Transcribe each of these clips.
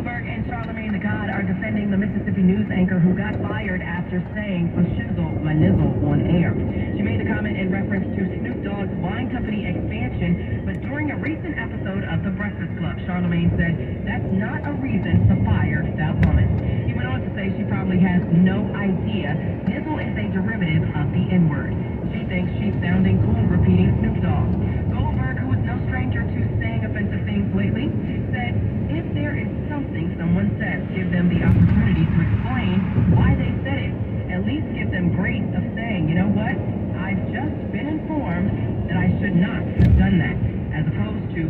Goldberg and Charlemagne the God are defending the Mississippi news anchor who got fired after saying for shizzle my nizzle on air. She made the comment in reference to Snoop Dogg's wine company expansion, but during a recent episode of The Breakfast Club, Charlemagne said that's not a reason to fire that woman. He went on to say she probably has no idea nizzle is a derivative of the N-word. She thinks she's sounding cool repeating Snoop Dogg. Goldberg, who is no stranger to saying offensive things lately, said if there is something someone says, give them the opportunity to explain why they said it. At least give them grace of saying, you know what, I've just been informed that I should not have done that, as opposed to,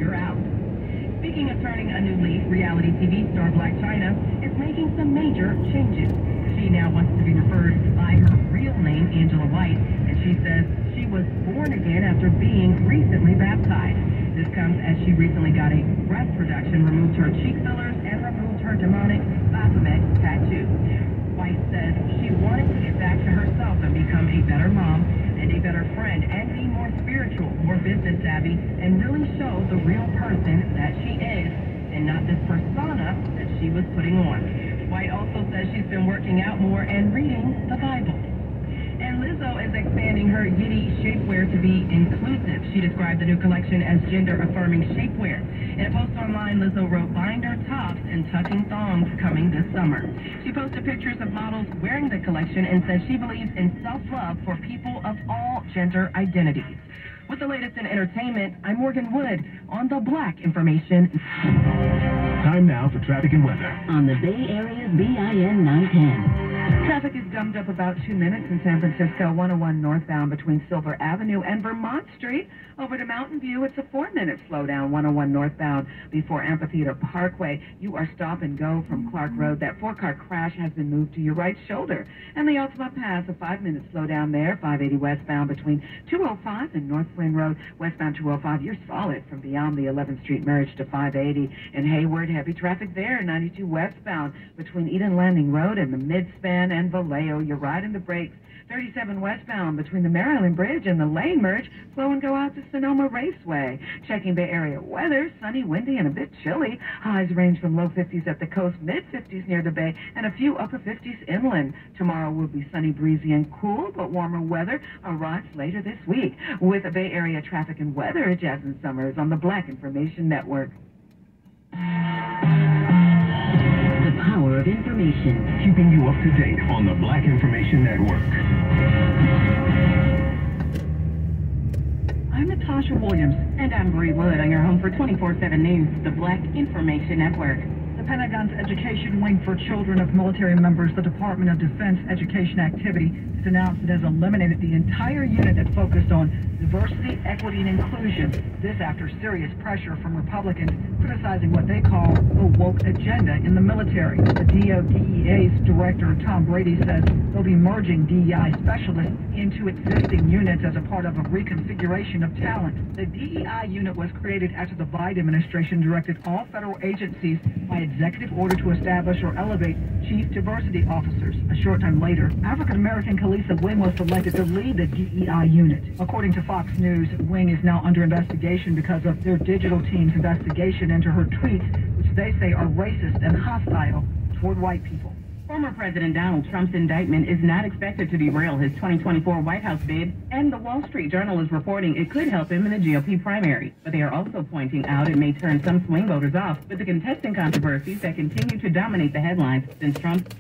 you're out. Speaking of turning a new leaf, reality TV star Blac Chyna is making some major changes. She now wants to be referred by her real name, Angela White, and she says she was born again after being recently baptized. This comes as she recently got a breast reduction, removed her cheek fillers, and removed her demonic Baphomet tattoo. White says she wanted to get back to herself and become a better mom and a better friend and be more spiritual, more business savvy, and really show the real person that she is and not this persona that she was putting on. White also says she's been working out more and reading the Bible. And Lizzo is expanding her Yiddy shapewear to be inclusive. She described the new collection as gender-affirming shapewear. In a post online, Lizzo wrote binder tops and tucking thongs coming this summer. She posted pictures of models wearing the collection and says she believes in self-love for people of all gender identities. With the latest in entertainment, I'm Morgan Wood on the Black Information. Time now for traffic and weather. On the Bay Area's BIN 910. Traffic is gummed up about 2 minutes in San Francisco, 101 northbound between Silver Avenue and Vermont Street. Over to Mountain View, it's a 4-minute slowdown, 101 northbound before Amphitheater Parkway. You are stop and go from Clark Road. That 4-car crash has been moved to your right shoulder. And the Altamont Pass, a 5-minute slowdown there, 580 westbound between 205 and North Flynn Road. Westbound 205, you're solid from beyond the 11th Street merge to 580. In Hayward, heavy traffic there, 92 westbound between Eden Landing Road and the Midspan and Vallejo. You're riding the brakes. 37 westbound between the Maryland Bridge and the lane merge. Slow and go out to Sonoma Raceway. Checking Bay Area weather, sunny, windy, and a bit chilly. Highs range from low 50s at the coast, mid-50s near the bay, and a few upper 50s inland. Tomorrow will be sunny, breezy, and cool, but warmer weather arrives later this week. With the Bay Area traffic and weather, Jasmine Summers on the Black Information Network. The power of information. Keeping you up to date on the Black Information Network. I'm Natasha Williams, and I'm Bree Wood on your home for 24/7 News, the Black Information Network. The Pentagon's Education Wing for Children of Military Members, the Department of Defense Education Activity, has announced it has eliminated the entire unit that focused on diversity, equity, and inclusion. This after serious pressure from Republicans criticizing what they call the woke agenda in the military. The DODEA's director, Tom Brady, says they'll be merging DEI specialists into existing units as a part of a reconfiguration of talent. The DEI unit was created after the Biden administration directed all federal agencies by executive order to establish or elevate chief diversity officers. A short time later, African-American Kalisa Wing was selected to lead the DEI unit. According to Fox News, Wing is now under investigation because of their digital team's investigation into her tweets, which they say are racist and hostile toward white people. Former President Donald Trump's indictment is not expected to derail his 2024 White House bid, and the Wall Street Journal is reporting it could help him in the GOP primary. But they are also pointing out it may turn some swing voters off with the contesting controversies that continue to dominate the headlines since Trump